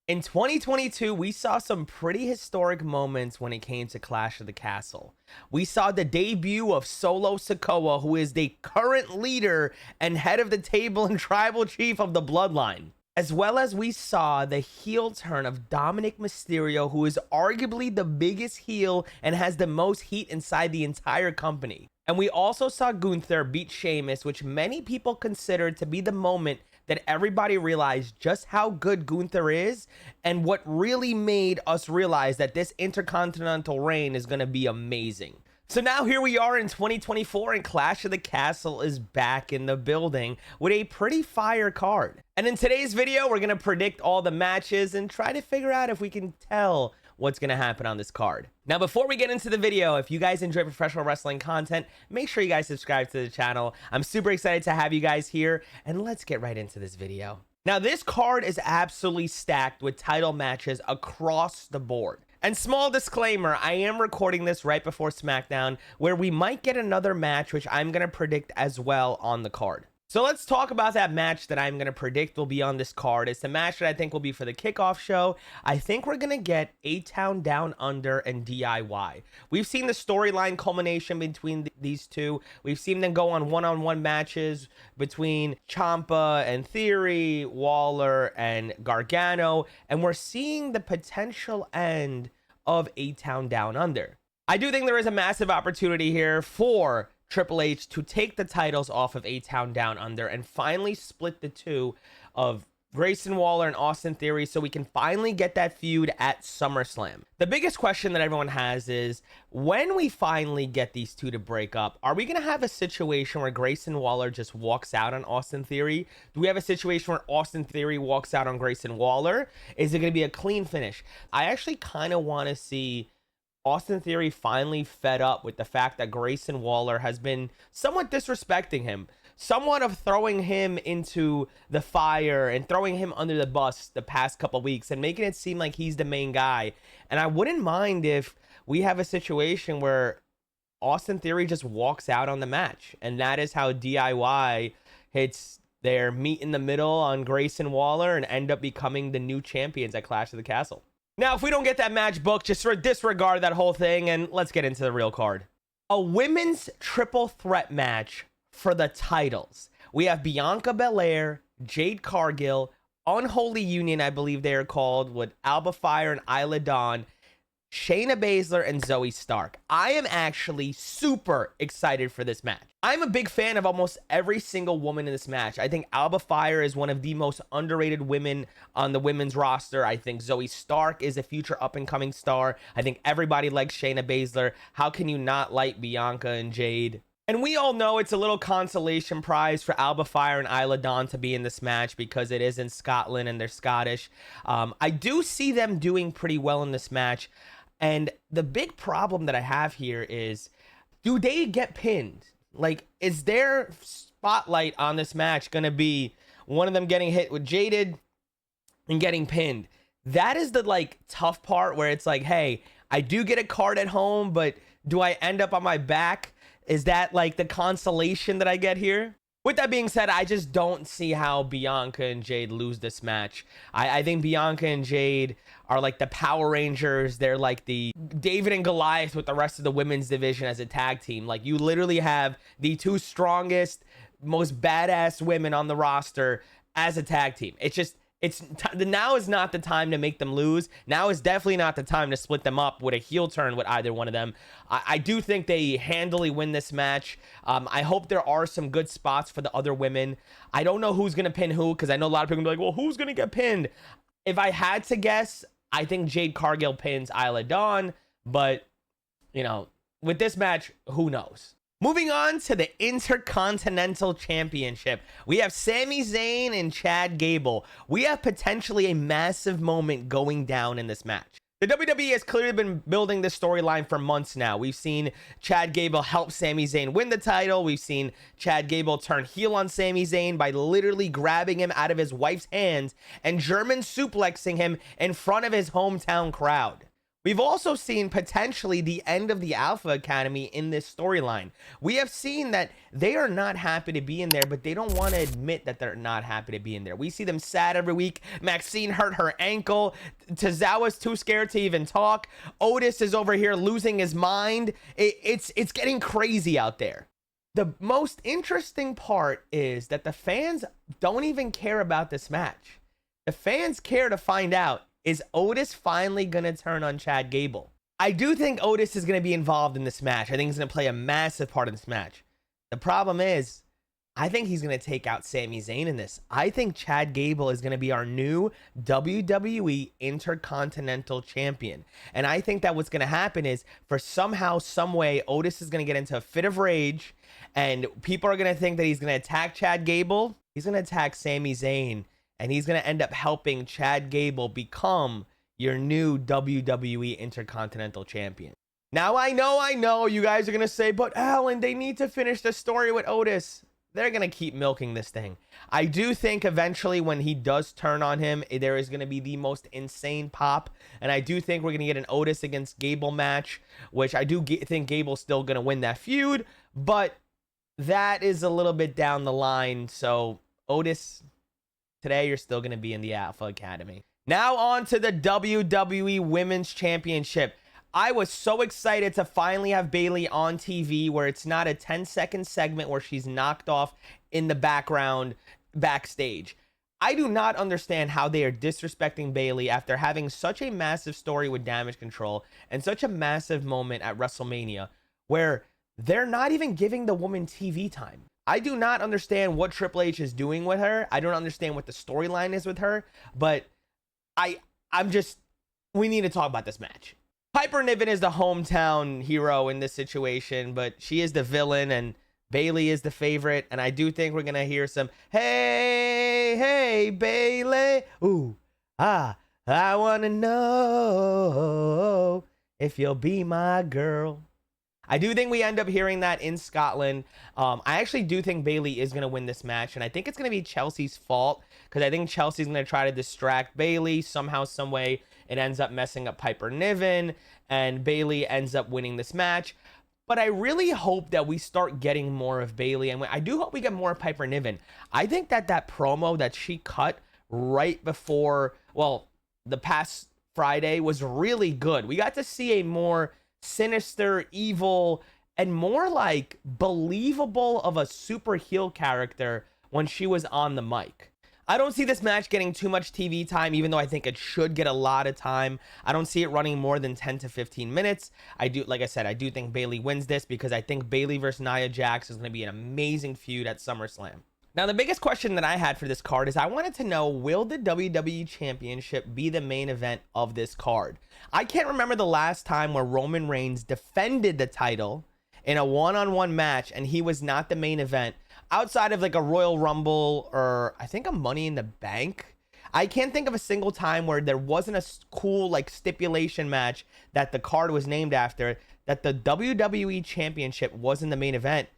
In 2022, we saw some pretty historic moments when it came to Clash of the Castle. We saw the debut of Solo Sikoa, who is the current leader and head of the table and tribal chief of the Bloodline. As well as we saw the heel turn of Dominic Mysterio, who is arguably the biggest heel and has the most heat inside the entire company. And we also saw Gunther beat Sheamus, which many people consider to be the moment that everybody realized just how good Gunther is and what really made us realize that this Intercontinental reign is going to be amazing. So now here we are in 2024 and Clash of the Castle is back in the building with a pretty fire card. And in today's video, we're going to predict all the matches and try to figure out if we can tell what's going to happen on this card. Now, before we get into the video, if you guys enjoy professional wrestling content, make sure you guys subscribe to the channel. I'm super excited to have you guys here, and let's get right into this video. Now, this card is absolutely stacked with title matches across the board. And small disclaimer, I am recording this right before SmackDown, where we might get another match, which I'm going to predict as well on the card. So let's talk about that match that I'm going to predict will be on this card. It's the match that I think will be for the kickoff show. I think we're going to get A-Town Down Under and DIY. We've seen the storyline culmination between these two. We've seen them go on one-on-one matches between Ciampa and Theory, Waller and Gargano. And we're seeing the potential end of A-Town Down Under. I do think there is a massive opportunity here for Triple H to take the titles off of A-Town Down Under and finally split the two of Grayson Waller and Austin Theory so we can finally get that feud at SummerSlam. The biggest question that everyone has is, when we finally get these two to break up, are we going to have a situation where Grayson Waller just walks out on Austin Theory? Do we have a situation where Austin Theory walks out on Grayson Waller? Is it going to be a clean finish? I actually kind of want to see Austin Theory finally fed up with the fact that Grayson Waller has been somewhat disrespecting him, somewhat of throwing him into the fire and throwing him under the bus the past couple weeks and making it seem like he's the main guy. And I wouldn't mind if we have a situation where Austin Theory just walks out on the match, and that is how DIY hits their meet in the middle on Grayson Waller and end up becoming the new champions at Clash of the Castle. Now, if we don't get that match booked, just disregard that whole thing and let's get into the real card. A women's triple threat match for the titles. We have Bianca Belair, Jade Cargill, Unholy Union, I believe they are called, with Alba Fire and Isla Dawn, Shayna Baszler, and Zoe Stark. I am actually super excited for this match. I'm a big fan of almost every single woman in this match. I think Alba Fire is one of the most underrated women on the women's roster. I think Zoe Stark is a future up-and-coming star. I think everybody likes Shayna Baszler. How can you not like Bianca and Jade? And we all know it's a little consolation prize for Alba Fire and Isla Dawn to be in this match because it is in Scotland and they're Scottish. I do see them doing pretty well in this match. And the big problem that I have here is, do they get pinned? Like, is their spotlight on this match going to be one of them getting hit with Jaded and getting pinned? That is the, like, tough part where it's like, hey, I do get a card at home, but do I end up on my back? Is that, like, the consolation that I get here? With that being said, I just don't see how Bianca and Jade lose this match. I think Bianca and Jade are like the Power Rangers. They're like the David and Goliath with the rest of the women's division as a tag team. Like, you literally have the two strongest, most badass women on the roster as a tag team. Now is not the time to make them lose. Now is definitely not the time to split them up with a heel turn with either one of them. I do think they handily win this match. I hope there are some good spots for the other women. I don't know who's going to pin who, because I know a lot of people will be like, well, who's going to get pinned? If I had to guess, I think Jade Cargill pins Isla Dawn. But, you know, with this match, who knows? Moving on to the Intercontinental Championship, we have Sami Zayn and Chad Gable. We have potentially a massive moment going down in this match. The WWE has clearly been building this storyline for months now. We've seen Chad Gable help Sami Zayn win the title. We've seen Chad Gable turn heel on Sami Zayn by literally grabbing him out of his wife's hands and German suplexing him in front of his hometown crowd. We've also seen potentially the end of the Alpha Academy in this storyline. We have seen that they are not happy to be in there, but they don't want to admit that they're not happy to be in there. We see them sad every week. Maxine hurt her ankle. Tozawa's too scared to even talk. Otis is over here losing his mind. It's getting crazy out there. The most interesting part is that the fans don't even care about this match. The fans care to find out, is Otis finally going to turn on Chad Gable? I do think Otis is going to be involved in this match. I think he's going to play a massive part in this match. The problem is, I think he's going to take out Sami Zayn in this. I think Chad Gable is going to be our new WWE Intercontinental Champion. And I think that what's going to happen is, for somehow, some way, Otis is going to get into a fit of rage, and people are going to think that he's going to attack Chad Gable. He's going to attack Sami Zayn, and he's going to end up helping Chad Gable become your new WWE Intercontinental Champion. Now, I know, you guys are going to say, but Alan, they need to finish the story with Otis. They're going to keep milking this thing. I do think eventually when he does turn on him, there is going to be the most insane pop. And I do think we're going to get an Otis against Gable match, which I do think Gable's still going to win that feud. But that is a little bit down the line. So, Otis, today you're still going to be in the Alpha Academy. Now on to the WWE Women's Championship. I was so excited to finally have Bayley on TV, where it's not a 10-second segment where she's knocked off in the background backstage. I do not understand how they are disrespecting Bayley after having such a massive story with Damage Control and such a massive moment at WrestleMania, where they're not even giving the woman TV time. I do not understand what Triple H is doing with her. I don't understand what the storyline is with her, but we need to talk about this match. Piper Niven is the hometown hero in this situation, but she is the villain and Bayley is the favorite. And I do think we're going to hear some, hey, Bayley. Ooh, I want to know if you'll be my girl. I do think we end up hearing that in Scotland. I actually do think Bayley is going to win this match, and I think it's going to be Chelsea's fault, because I think Chelsea's going to try to distract Bayley somehow, some way. It ends up messing up Piper Niven, and Bayley ends up winning this match. But I really hope that we start getting more of Bayley, and I do hope we get more of Piper Niven. I think that promo that she cut right before, well, the past Friday was really good. We got to see a more sinister, evil, and more like believable of a super heel character when she was on the mic. I don't see this match getting too much TV time, even though I think it should get a lot of time. I don't see it running more than 10 to 15 minutes. Like I said, I do think Bayley wins this, because I think Bayley versus Nia Jax is going to be an amazing feud at SummerSlam. Now, the biggest question that I had for this card is I wanted to know, will the WWE Championship be the main event of this card? I can't remember the last time where Roman Reigns defended the title in a one-on-one match and he was not the main event, outside of like a Royal Rumble or I think a Money in the Bank. I can't think of a single time where there wasn't a cool like stipulation match that the card was named after, that the WWE Championship wasn't the main event.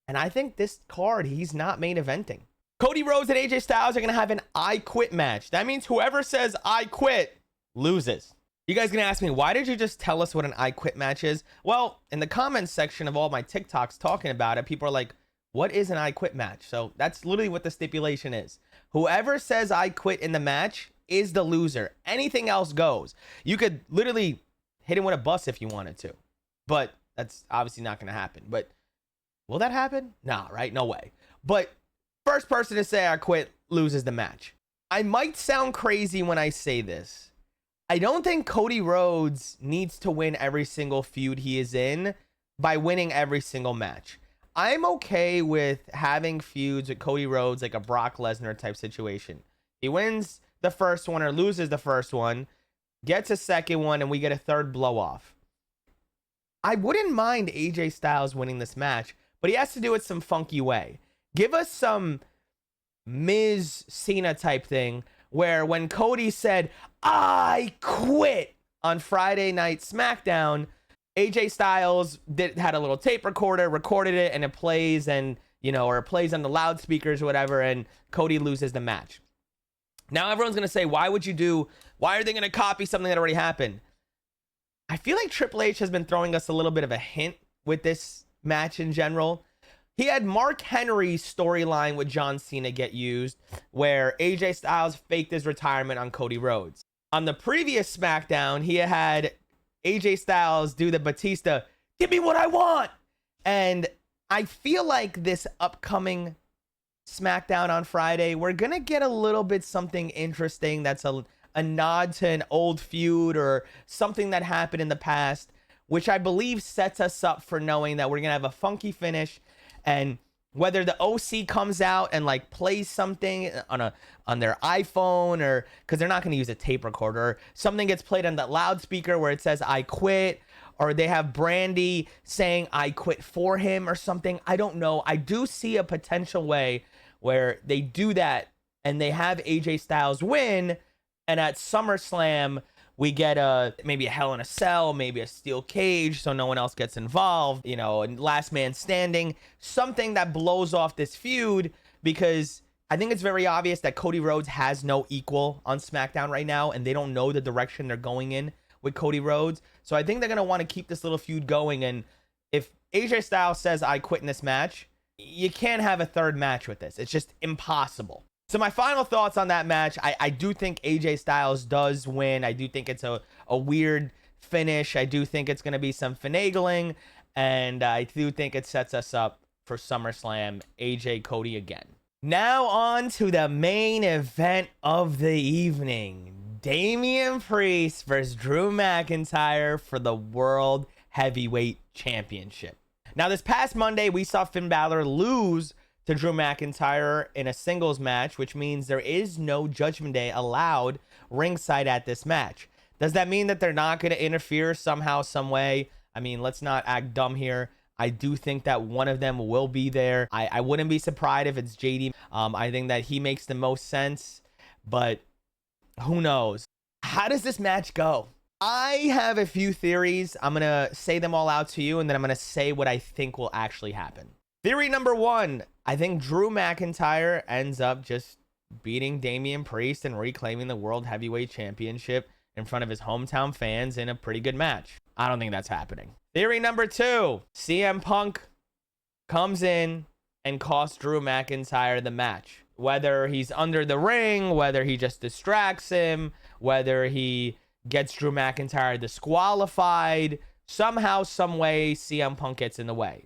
And I think this card, he's not main eventing. Cody Rhodes and AJ Styles are going to have an I Quit match. That means whoever says I quit loses. You guys going to ask me, why did you just tell us what an I Quit match is? Well, in the comments section of all my TikToks talking about it, people are like, what is an I Quit match? So that's literally what the stipulation is. Whoever says I quit in the match is the loser. Anything else goes. You could literally hit him with a bus if you wanted to, but that's obviously not going to happen. But will that happen? Nah, right? No way. But first person to say I quit loses the match. I might sound crazy when I say this. I don't think Cody Rhodes needs to win every single feud he is in by winning every single match. I'm okay with having feuds with Cody Rhodes, like a Brock Lesnar type situation. He wins the first one or loses the first one, gets a second one, and we get a third blow off. I wouldn't mind AJ Styles winning this match, but he has to do it some funky way. Give us some Miz Cena type thing where when Cody said, I quit on Friday Night SmackDown, AJ Styles had a little tape recorder, recorded it, and it plays, and or it plays on the loudspeakers or whatever, and Cody loses the match. Now everyone's gonna say, why are they gonna copy something that already happened? I feel like Triple H has been throwing us a little bit of a hint with this match in general. He had Mark Henry's storyline with John Cena get used, where AJ Styles faked his retirement on Cody Rhodes. On the previous SmackDown, he had AJ Styles do the Batista, give me what I want. And I feel like this upcoming SmackDown on Friday, we're going to get a little bit something interesting that's a nod to an old feud or something that happened in the past, which I believe sets us up for knowing that we're going to have a funky finish. And whether the OC comes out and like plays something on their iPhone, or because they're not going to use a tape recorder, or something gets played on that loudspeaker where it says I quit, or they have Brandy saying I quit for him or something. I don't know. I do see a potential way where they do that and they have AJ Styles win, and at SummerSlam we get maybe a Hell in a Cell, maybe a steel cage so no one else gets involved, you know, and last man standing, something that blows off this feud, because I think it's very obvious that Cody Rhodes has no equal on SmackDown right now, and they don't know the direction they're going in with Cody Rhodes. So I think they're going to want to keep this little feud going, and if AJ Styles says I quit in this match, you can't have a third match with this. It's just impossible. So my final thoughts on that match, I do think AJ Styles does win. I do think it's a weird finish. I do think it's going to be some finagling. And I do think it sets us up for SummerSlam, AJ Cody again. Now on to the main event of the evening. Damian Priest versus Drew McIntyre for the World Heavyweight Championship. Now this past Monday, we saw Finn Balor lose to Drew McIntyre in a singles match, which means there is no Judgment Day allowed ringside at this match. Does that mean that they're not going to interfere somehow, some way? I mean, let's not act dumb here. I do think that one of them will be there. I wouldn't be surprised if it's JD. I think that he makes the most sense, but who knows? How does this match go? I have a few theories. I'm going to say them all out to you, and then I'm going to say what I think will actually happen. Theory number one, I think Drew McIntyre ends up just beating Damian Priest and reclaiming the World Heavyweight Championship in front of his hometown fans in a pretty good match. I don't think that's happening. Theory number two, CM Punk comes in and costs Drew McIntyre the match. Whether he's under the ring, whether he just distracts him, whether he gets Drew McIntyre disqualified, somehow, some way, CM Punk gets in the way.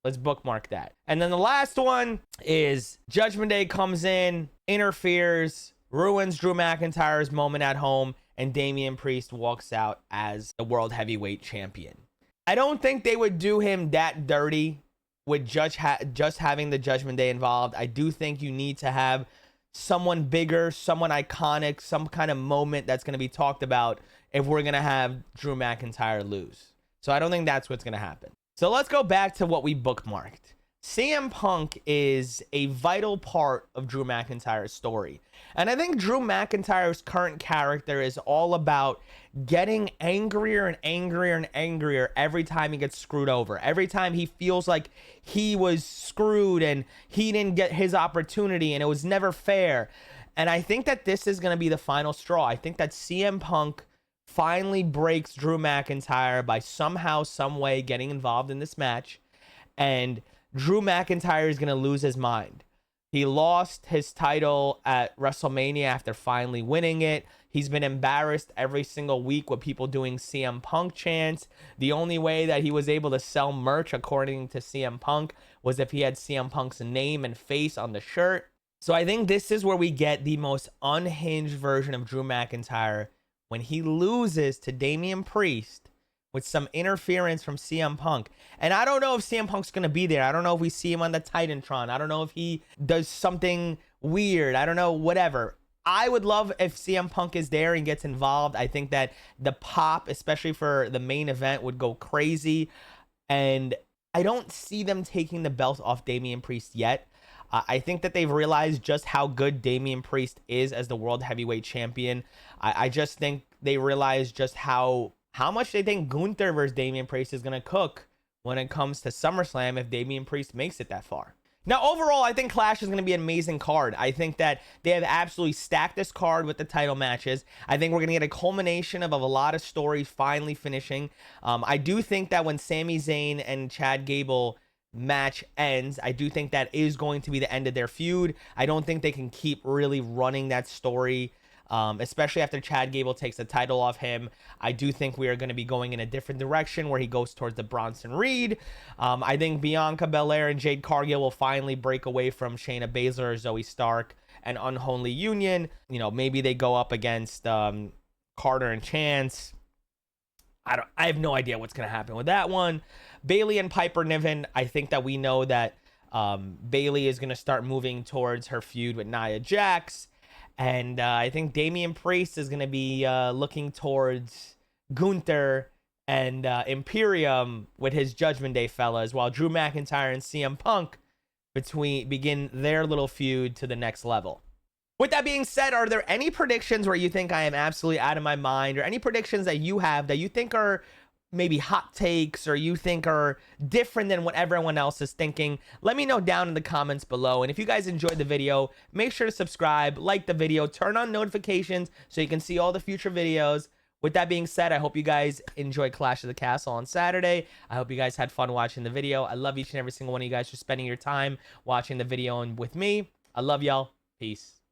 Let's bookmark that. And then the last one is Judgment Day comes in, interferes, ruins Drew McIntyre's moment at home, and Damian Priest walks out as the World Heavyweight Champion. I don't think they would do him that dirty with just having the Judgment Day involved. I do think you need to have someone bigger, someone iconic, some kind of moment that's going to be talked about if we're going to have Drew McIntyre lose. So I don't think that's what's going to happen. So let's go back to what we bookmarked. CM Punk is a vital part of Drew McIntyre's story. And I think Drew McIntyre's current character is all about getting angrier and angrier and angrier every time he gets screwed over. Every time he feels like he was screwed and he didn't get his opportunity and it was never fair. And I think that this is going to be the final straw. I think that CM Punk finally breaks Drew McIntyre by somehow, some way getting involved in this match. And Drew McIntyre is going to lose his mind. He lost his title at WrestleMania after finally winning it. He's been embarrassed every single week with people doing CM Punk chants. The only way that he was able to sell merch, according to CM Punk, was if he had CM Punk's name and face on the shirt. So I think this is where we get the most unhinged version of Drew McIntyre when he loses to Damian Priest with some interference from CM Punk. And I don't know if CM Punk's going to be there. I don't know if we see him on the Titantron. I don't know if he does something weird. I don't know, whatever. I would love if CM Punk is there and gets involved. I think that the pop, especially for the main event, would go crazy. And I don't see them taking the belt off Damian Priest yet. I think that they've realized just how good Damian Priest is as the World Heavyweight Champion. I just think they realize just how much they think Gunther versus Damian Priest is going to cook when it comes to SummerSlam if Damian Priest makes it that far. Now, overall, I think Clash is going to be an amazing card. I think that they have absolutely stacked this card with the title matches. I think we're going to get a culmination of a lot of stories finally finishing. I do think that when Sami Zayn and Chad Gable match ends, I do think that is going to be the end of their feud. I don't think they can keep really running that story, especially after Chad Gable takes the title off him. I do think we are going to be going in a different direction where he goes towards the Bronson Reed. I think Bianca Belair and Jade Cargill will finally break away from Shayna Baszler or Zoe Stark and Unholy Union. You know, maybe they go up against Carter and Chance. I have no idea what's going to happen with that one. Bayley and Piper Niven, I think that we know that Bayley is going to start moving towards her feud with Nia Jax. And I think Damian Priest is going to be looking towards Gunther and Imperium with his Judgment Day fellas, while Drew McIntyre and CM Punk begin their little feud to the next level. With that being said, are there any predictions where you think I am absolutely out of my mind, or any predictions that you have that you think are maybe hot takes, or you think are different than what everyone else is thinking? Let me know down in the comments below. And if you guys enjoyed the video, make sure to subscribe, like the video, turn on notifications so you can see all the future videos. With that being said, I hope you guys enjoyed Clash of the Castle on Saturday. I hope you guys had fun watching the video. I love each and every single one of you guys for spending your time watching the video and with me. I love y'all. Peace.